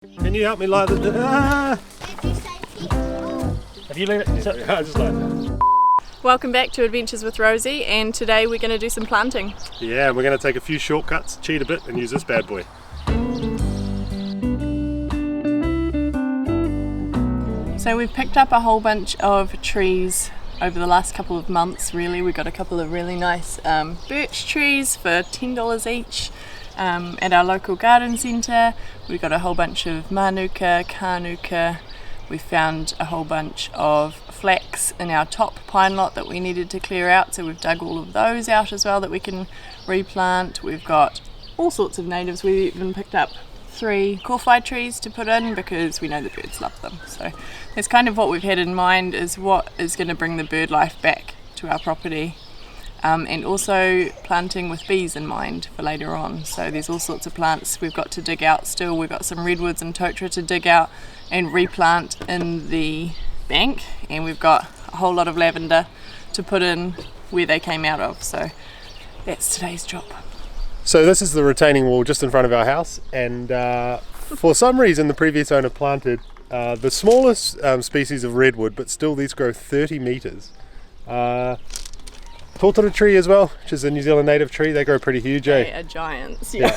Can you help me light the... Have you lit it? I just like that. Welcome back to Adventures with Rosie, and today we're going to do some planting. Yeah, we're going to take a few shortcuts, cheat a bit and use this bad boy. So we've picked up a whole bunch of trees over the last couple of months really. We got a couple of really nice birch trees for $10 each at our local garden centre. We got a whole bunch of manuka, kanuka. We found a whole bunch of flax in our top pine lot that we needed to clear out, so we've dug all of those out as well that we can replant. We've got all sorts of natives. We even picked up 3 kawhai trees to put in because we know the birds love them. So that's kind of what we've had in mind, is what is going to bring the bird life back to our property. And also planting with bees in mind for later on. So there's all sorts of plants we've got to dig out still. We've got some redwoods and totara to dig out and replant in the bank, and we've got a whole lot of lavender to put in where they came out of. So that's today's job. So this is the retaining wall just in front of our house, and for some reason the previous owner planted the smallest species of redwood, but still these grow 30 metres. Totara tree as well, which is a New Zealand native tree. They grow pretty huge, They are giants, yeah.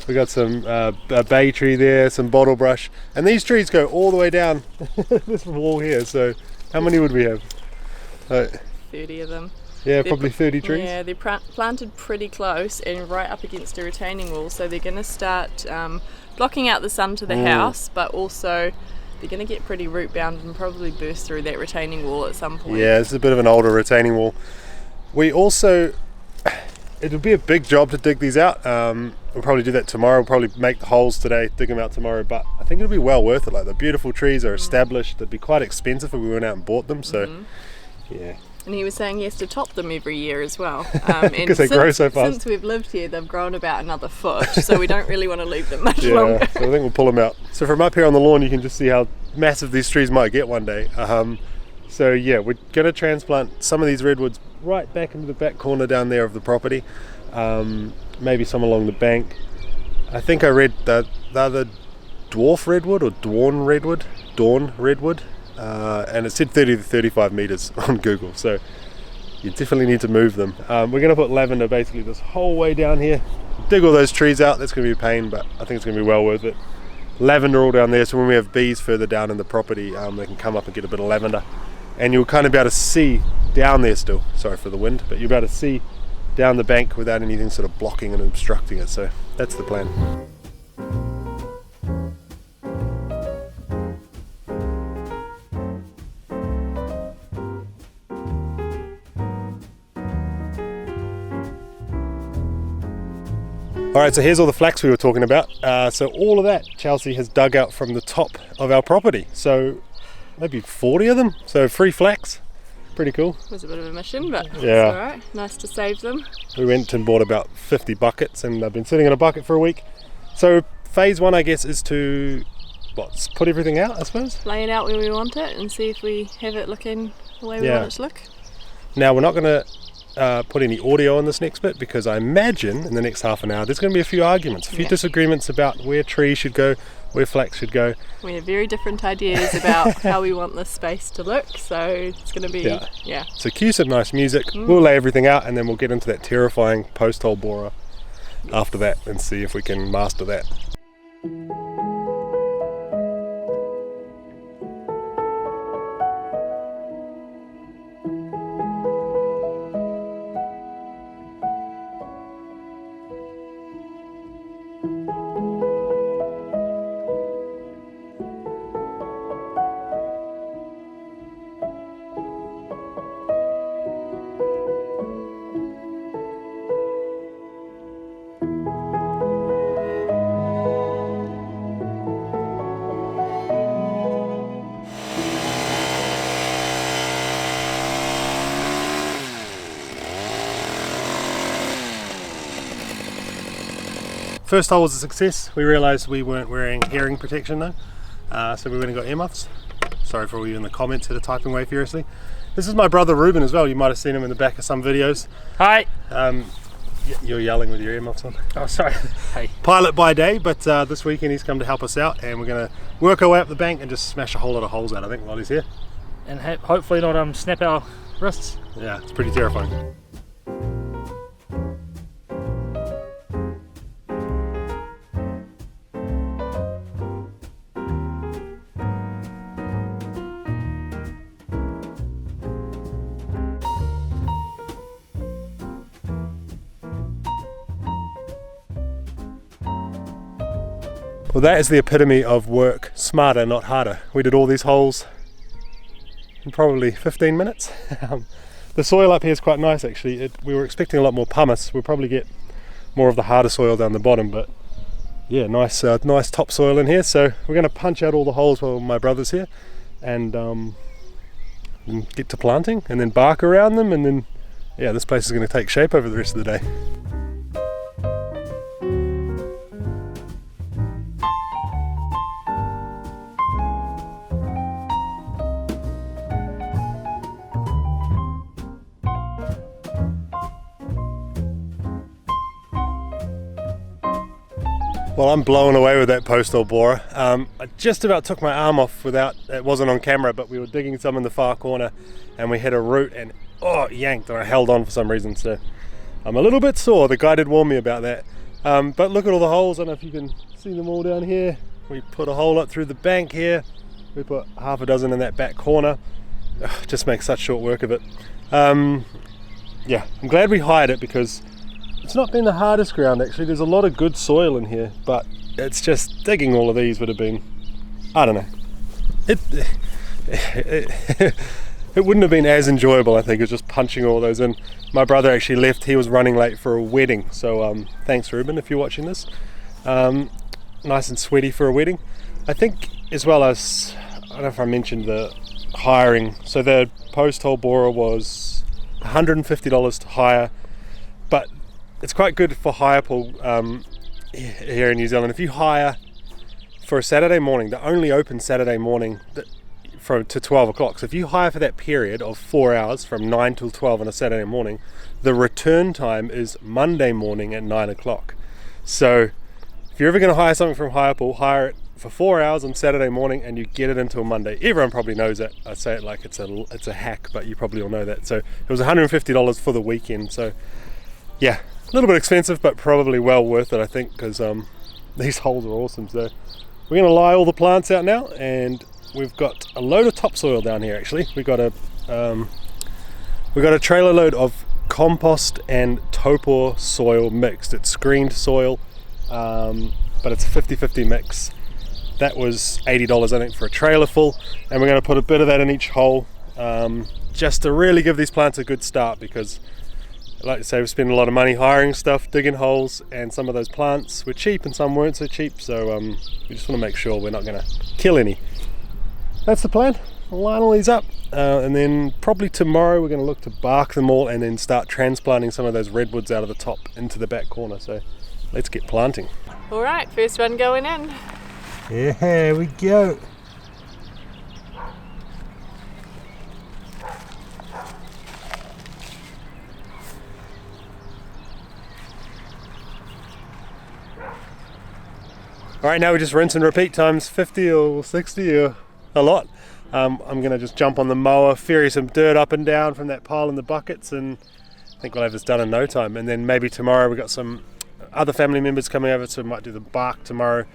We got some a bay tree there, some bottle brush, and these trees go all the way down this wall here. So how many would we have? 30 of them. Yeah, probably 30 trees. Yeah, they're planted pretty close and right up against a retaining wall, so they're going to start blocking out the sun to the house, but also they're going to get pretty root bound and probably burst through that retaining wall at some point. Yeah, it's a bit of an older retaining wall. We also, it'll be a big job to dig these out. We'll probably do that tomorrow. We'll probably make the holes today, dig them out tomorrow, but I think it'll be well worth it. Like, the beautiful trees are established. They'd be quite expensive if we went out and bought them, so yeah. And he was saying he has to top them every year as well. Because they grow so fast. Since we've lived here, they've grown about another foot, so we don't really want to leave them much longer. So I think we'll pull them out. So from up here on the lawn, you can just see how massive these trees might get one day. So yeah, we're going to transplant some of these redwoods right back into the back corner down there of the property. Maybe some along the bank. I think I read that the other dwarf redwood or dawn redwood, and it said 30 to 35 meters on Google, so you definitely need to move them. We're going to put lavender basically this whole way down here, dig all those trees out. That's going to be a pain, but I think it's going to be well worth it. Lavender all down there, so when we have bees further down in the property, they can come up and get a bit of lavender, and you'll kind of be able to see down there still, sorry for the wind, but you'll be able to see down the bank without anything sort of blocking and obstructing it. So that's the plan. Alright, so here's all the flax we were talking about. So all of that Chelsea has dug out from the top of our property. So maybe 40 of them, so free flax. Pretty cool. It was a bit of a mission, but yeah, it's alright. Nice to save them. We went and bought about 50 buckets, and they've been sitting in a bucket for a week. So phase 1, I guess, is to put everything out, I suppose. Lay it out where we want it and see if we have it looking the way we want it to look. Now we're not going to put any audio on this next bit, because I imagine in the next half an hour there's going to be a few arguments, a few disagreements about where trees should go, where flax should go. We have very different ideas about how we want this space to look, so it's going to be, So cue some nice music, we'll lay everything out, and then we'll get into that terrifying post hole borer after that and see if we can master that. First hole was a success. We realised we weren't wearing hearing protection though, so we went and got earmuffs. Sorry for all you in the comments that are typing away furiously. This is my brother Ruben as well. You might have seen him in the back of some videos. Hi. You're yelling with your earmuffs on. Oh, sorry. Hey. Pilot by day, but this weekend he's come to help us out, and we're going to work our way up the bank and just smash a whole lot of holes out, I think, while he's here. And hopefully not snap our wrists. Yeah, it's pretty terrifying. Well, that is the epitome of work smarter, not harder. We did all these holes in probably 15 minutes. The soil up here is quite nice actually. We were expecting a lot more pumice. We'll probably get more of the harder soil down the bottom, but yeah, nice topsoil in here. So we're going to punch out all the holes while my brother's here and get to planting and then bark around them, and then yeah, this place is going to take shape over the rest of the day. Well, I'm blown away with that post hole borer. I just about took my arm off it wasn't on camera, but we were digging some in the far corner and we hit a root and it yanked, and I held on for some reason, so I'm a little bit sore. The guy did warn me about that. But look at all the holes. I don't know if you can see them all down here. We put a hole up through the bank here. We put half a dozen in that back corner. Just makes such short work of it. Yeah, I'm glad we hired it because it's not been the hardest ground actually. There's a lot of good soil in here, but it's just digging all of these would have been, I don't know. It wouldn't have been as enjoyable, I think, as just punching all those in. My brother actually left. He was running late for a wedding, so thanks Ruben if you're watching this. Nice and sweaty for a wedding. I think as well as, I don't know if I mentioned the hiring. So the post hole borer was $150 to hire, but it's quite good for hire pool here in New Zealand. If you hire for a Saturday morning, they're only open Saturday morning to 12 o'clock. So if you hire for that period of 4 hours from 9 till 12 on a Saturday morning, the return time is Monday morning at 9 o'clock. So if you're ever going to hire something from hire pool, hire it for 4 hours on Saturday morning and you get it until Monday. Everyone probably knows that. I say it like it's a hack, but you probably all know that. So it was $150 for the weekend. So yeah, a little bit expensive, but probably well worth it, I think, because these holes are awesome. So we're going to lie all the plants out now, and we've got a load of topsoil down here. Actually, we got a trailer load of compost and topor soil mixed. It's screened soil, but it's a 50-50 mix. That was $80, I think, for a trailer full, and we're going to put a bit of that in each hole, just to really give these plants a good start, because like I say, we've spent a lot of money hiring stuff, digging holes, and some of those plants were cheap and some weren't so cheap, so we just want to make sure we're not going to kill any. That's the plan. We'll line all these up, and then probably tomorrow we're going to look to bark them all and then start transplanting some of those redwoods out of the top into the back corner. So let's get planting. All right, first one going in. Yeah, here we go. Alright, now we just rinse and repeat times 50 or 60 or a lot. I'm going to just jump on the mower, ferry some dirt up and down from that pile in the buckets, and I think we'll have this done in no time. And then maybe tomorrow we've got some other family members coming over, so we might do the bark tomorrow,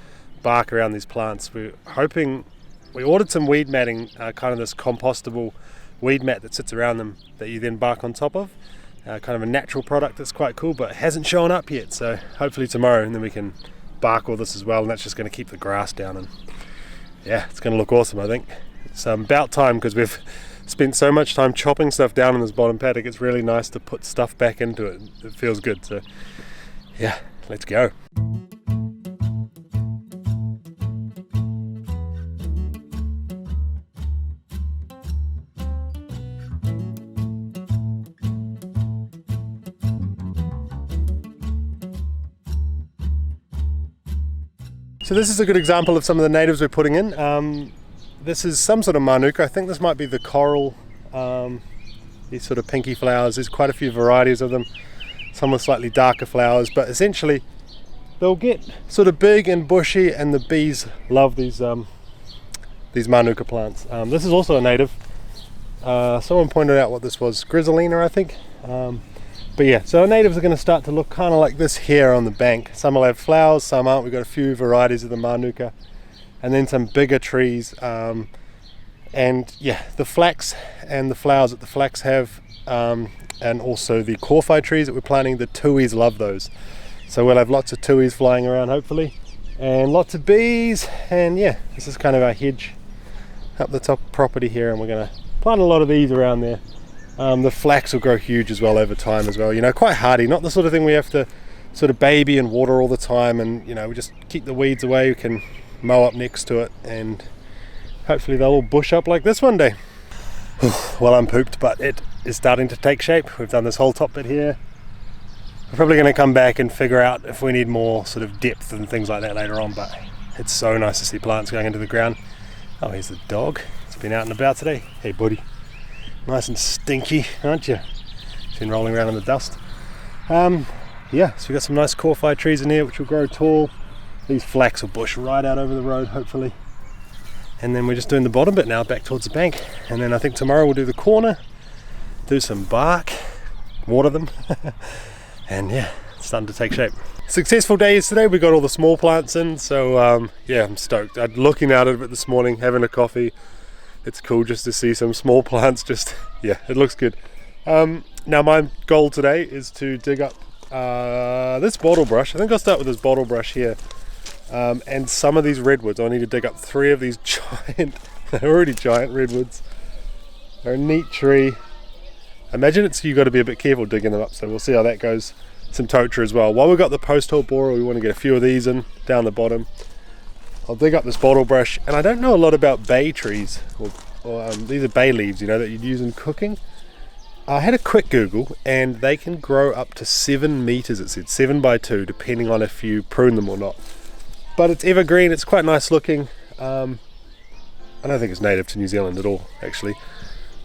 bark around these plants. We're hoping, we ordered some weed matting, kind of this compostable weed mat that sits around them that you then bark on top of. Kind of a natural product that's quite cool, but it hasn't shown up yet, so hopefully tomorrow, and then we can bark all this as well, and that's just going to keep the grass down, and yeah, it's going to look awesome. I think it's about time, because we've spent so much time chopping stuff down in this bottom paddock. It's really nice to put stuff back into it. It feels good. So yeah, let's go. So this is a good example of some of the natives we're putting in. This is some sort of manuka. I think this might be the coral, these sort of pinky flowers. There's quite a few varieties of them. some with slightly darker flowers, but essentially they'll get sort of big and bushy, and the bees love these Manuka plants. This is also a native. Someone pointed out what this was, Grizzlina I think. But yeah, so our natives are going to start to look kind of like this here on the bank. Some will have flowers, some aren't. We've got a few varieties of the Manuka, and then some bigger trees. And yeah, the flax and the flowers that the flax have, and also the Corfi trees that we're planting, the tuis love those. So we'll have lots of tuis flying around hopefully, and lots of bees. And yeah, this is kind of our hedge up the top property here, and we're going to plant a lot of these around there. The flax will grow huge as well over time as well, you know, quite hardy, not the sort of thing we have to sort of baby and water all the time, and you know, we just keep the weeds away, we can mow up next to it, and hopefully they'll all bush up like this one day. Well, I'm pooped, but it is starting to take shape. We've done this whole top bit here. We're probably going to come back and figure out if we need more sort of depth and things like that later on, but it's so nice to see plants going into the ground. Oh, here's the dog. It's been out and about today. Hey buddy. Nice and stinky, aren't you? It's been rolling around in the dust. Yeah, so we've got some nice Corfi trees in here which will grow tall. These flax will bush right out over the road hopefully. And then we're just doing the bottom bit now, back towards the bank. And then I think tomorrow we'll do the corner, do some bark, water them. And yeah, it's starting to take shape. Successful day yesterday, we got all the small plants in, so yeah, I'm stoked. I'm looking out of it this morning, having a coffee. It's cool just to see some small plants, just, yeah, it looks good. Now my goal today is to dig up this bottle brush. I think I'll start with this bottle brush here. And some of these redwoods. I need to dig up 3 of these giant, they're already giant redwoods. They're a neat tree. Imagine you've got to be a bit careful digging them up, so we'll see how that goes. Some totara as well. While we've got the post hole borer, we want to get a few of these in down the bottom. I'll dig up this bottle brush, and I don't know a lot about bay trees, or these are bay leaves, you know, that you'd use in cooking. I had a quick Google, and they can grow up to 7 meters, it said, 7 by 2, depending on if you prune them or not. But it's evergreen, it's quite nice looking. I don't think it's native to New Zealand at all, actually.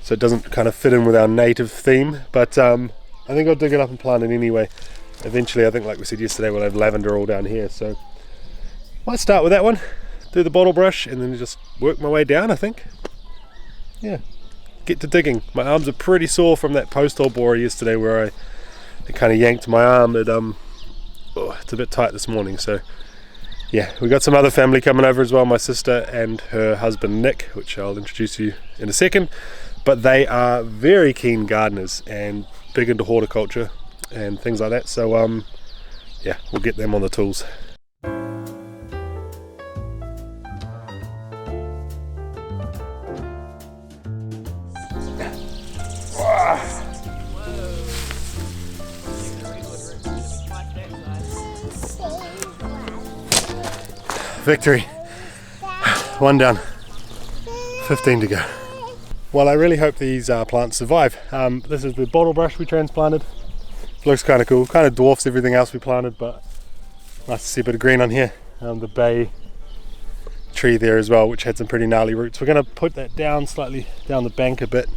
So it doesn't kind of fit in with our native theme, but I think I'll dig it up and plant it anyway. Eventually, I think like we said yesterday, we'll have lavender all down here, so might start with that one, do the bottle brush, and then just work my way down, I think. Yeah, get to digging. My arms are pretty sore from that post hole borer yesterday where I kind of yanked my arm. It's a bit tight this morning, so yeah, we got some other family coming over as well, my sister and her husband Nick, which I'll introduce you in a second. But they are very keen gardeners and big into horticulture and things like that, so yeah, we'll get them on the tools. Victory. 1 down, 15 to go. Well, I really hope these plants survive. This is the bottle brush we transplanted. It looks kind of cool, kind of dwarfs everything else we planted, but nice to see a bit of green on here. The bay tree there as well, which had some pretty gnarly roots. We're going to put that down slightly down the bank a bit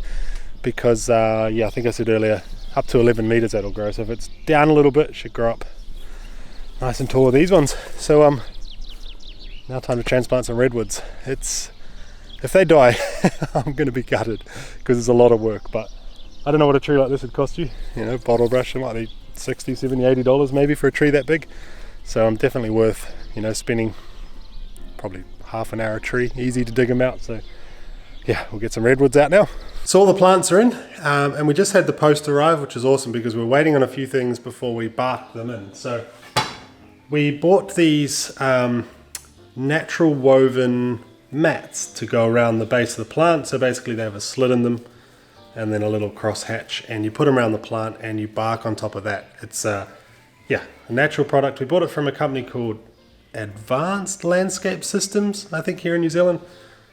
because yeah, I think I said earlier, up to 11 meters that'll grow. So if it's down a little bit, it should grow up nice and tall with these ones. So now time to transplant some redwoods. If they die, I'm going to be gutted because it's a lot of work, but I don't know what a tree like this would cost you. You know, bottle brush, it might be $60, $70, $80 maybe for a tree that big. So I'm definitely worth, you know, spending probably half an hour a tree, easy to dig them out. So yeah, we'll get some redwoods out now. So all the plants are in, and we just had the post arrive, which is awesome because we're waiting on a few things before we bark them in. So we bought these natural woven mats to go around the base of the plant. So basically they have a slit in them and then a little cross hatch, and you put them around the plant and you bark on top of that. It's yeah, a natural product. We bought it from a company called Advanced Landscape Systems, I think, here in New Zealand.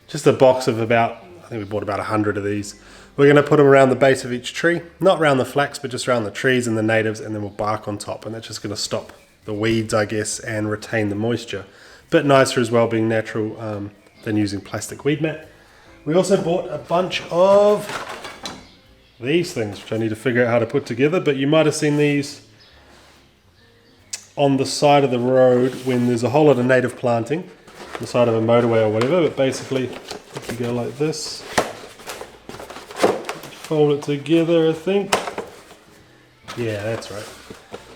Just a box of about, I think we bought about 100 of these. We're going to put them around the base of each tree, not around the flax, but just around the trees and the natives, and then we'll bark on top, and that's just going to stop the weeds, I guess, and retain the moisture. Bit nicer as well, being natural, than using plastic weed mat. We also bought a bunch of these things, which I need to figure out how to put together, but you might have seen these on the side of the road when there's a whole lot of native planting, the side of a motorway or whatever. But basically, if you go like this, fold it together, I think. Yeah, that's right.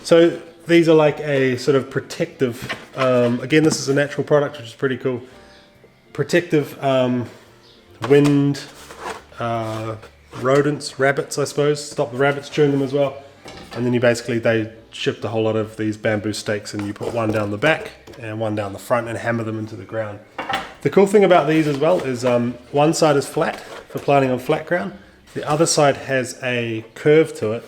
So these are like a sort of protective, again, this is a natural product, which is pretty cool. Protective wind, rodents, rabbits, I suppose. Stop the rabbits chewing them as well. And then they shipped a whole lot of these bamboo stakes, and you put one down the back and one down the front and hammer them into the ground. The cool thing about these as well is one side is flat for planting on flat ground. The other side has a curve to it.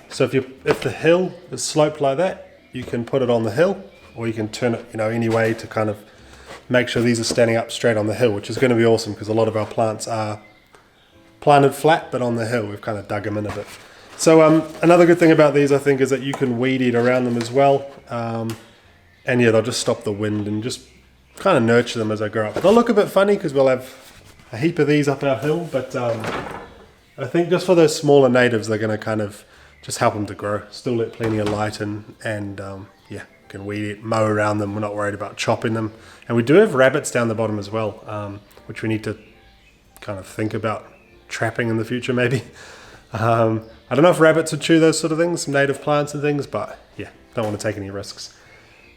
So if the hill is sloped like that, you can put it on the hill, or you can turn it, any way to kind of make sure these are standing up straight on the hill, which is going to be awesome because a lot of our plants are planted flat, but on the hill. We've kind of dug them in a bit. So another good thing about these, I think, is that you can weed eat around them as well. And yeah, they'll just stop the wind and just kind of nurture them as they grow up. They'll look a bit funny because we'll have a heap of these up our hill, but I think just for those smaller natives, they're going to kind of just help them to grow. Still let plenty of light and yeah, can weed eat, mow around them. We're not worried about chopping them. And we do have rabbits down the bottom as well, which we need to kind of think about trapping in the future maybe. I don't know if rabbits would chew those sort of things, native plants and things, but yeah, don't want to take any risks.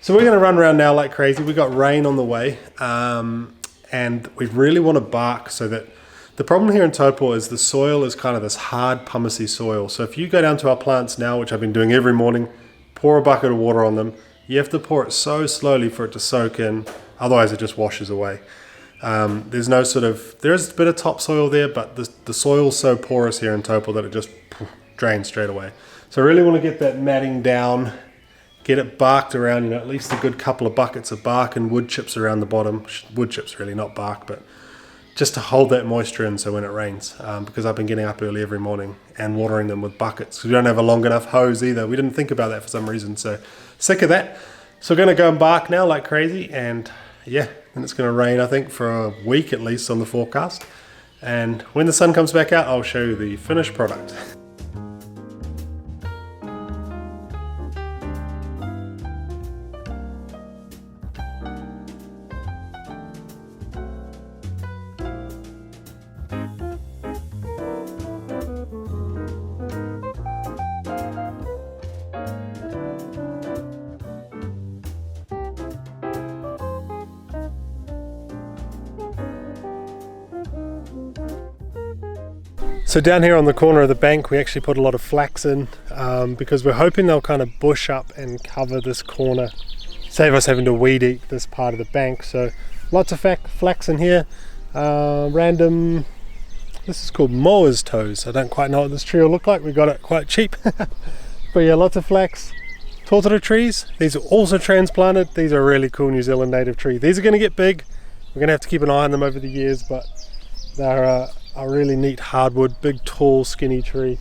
So we're going to run around now like crazy. We got rain on the way, and we really want to bark so that the problem here in Taupo is the soil is kind of this hard pumicey soil. So if you go down to our plants now, which I've been doing every morning, pour a bucket of water on them. You have to pour it so slowly for it to soak in, otherwise it just washes away. There's no there is a bit of topsoil there, but the soil's so porous here in Taupo that it just drains straight away. So I really want to get that matting down, get it barked around, at least a good couple of buckets of bark and wood chips around the bottom. Wood chips really, not bark, but just to hold that moisture in so when it rains, because I've been getting up early every morning and watering them with buckets. We don't have a long enough hose either. We didn't think about that for some reason, so sick of that. So we're going to go and bark now like crazy, and yeah, and it's going to rain I think for a week at least on the forecast. And when the sun comes back out, I'll show you the finished product. So down here on the corner of the bank we actually put a lot of flax in because we're hoping they'll kind of bush up and cover this corner, save us having to weed eat this part of the bank. So lots of flax in here, random, this is called mower's toes. I don't quite know what this tree will look like, we got it quite cheap. But yeah, lots of flax. Totara trees, these are also transplanted. These are really cool New Zealand native trees. These are going to get big, we're going to have to keep an eye on them over the years, but they're a really neat hardwood, big tall skinny tree.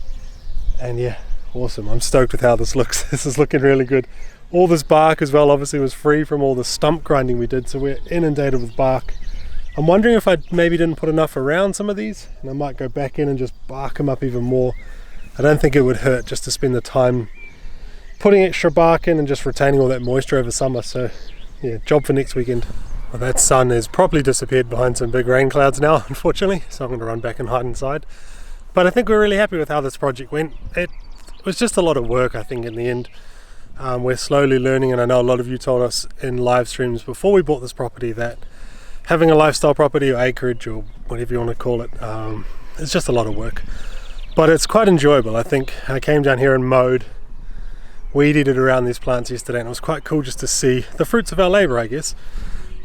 And yeah, awesome. I'm stoked with how this looks. This is looking really good. All this bark as well obviously was free from all the stump grinding we did, so we're inundated with bark. I'm wondering if I maybe didn't put enough around some of these, and I might go back in and just bark them up even more. I don't think it would hurt just to spend the time putting extra bark in and just retaining all that moisture over summer. So yeah, job for next weekend. Well, that sun has properly disappeared behind some big rain clouds now, unfortunately, so I'm going to run back and hide inside. But I think we're really happy with how this project went. It was just a lot of work, I think, in the end. We're slowly learning, and I know a lot of you told us in live streams before we bought this property that having a lifestyle property or acreage or whatever you want to call it, it's just a lot of work. But it's quite enjoyable. I think I came down here and mowed, weeded it around these plants yesterday, and it was quite cool just to see the fruits of our labour, I guess.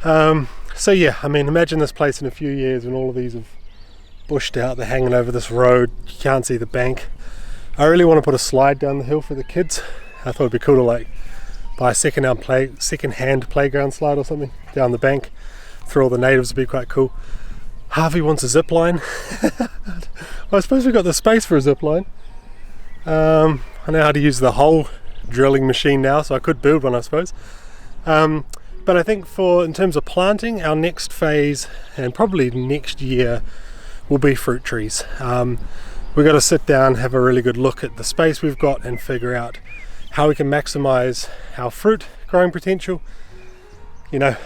So yeah, I mean, imagine this place in a few years when all of these have bushed out, they're hanging over this road, you can't see the bank. I really want to put a slide down the hill for the kids. I thought it'd be cool to like buy a second-hand playground slide or something down the bank for all the natives. Would be quite cool. Harvey wants a zip line. Well, I suppose we've got the space for a zip line. I know how to use the hole drilling machine now, so I could build one, I suppose. But I think in terms of planting, our next phase, and probably next year, will be fruit trees. We've got to sit down, have a really good look at the space we've got and figure out how we can maximize our fruit growing potential. You know,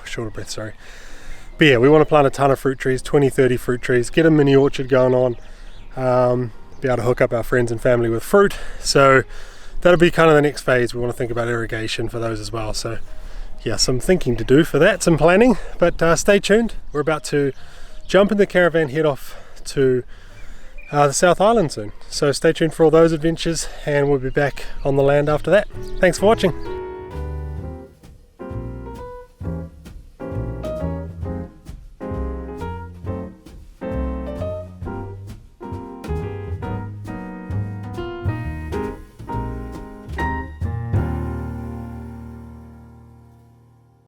short of breath, sorry. But yeah, we want to plant a ton of fruit trees, 20-30 fruit trees, get a mini orchard going on, be able to hook up our friends and family with fruit. So that'll be kind of the next phase. We want to think about irrigation for those as well. So yeah, some thinking to do for that, some planning, but stay tuned. We're about to jump in the caravan, head off to the South Island soon. So stay tuned for all those adventures, and we'll be back on the land after that. Thanks for watching.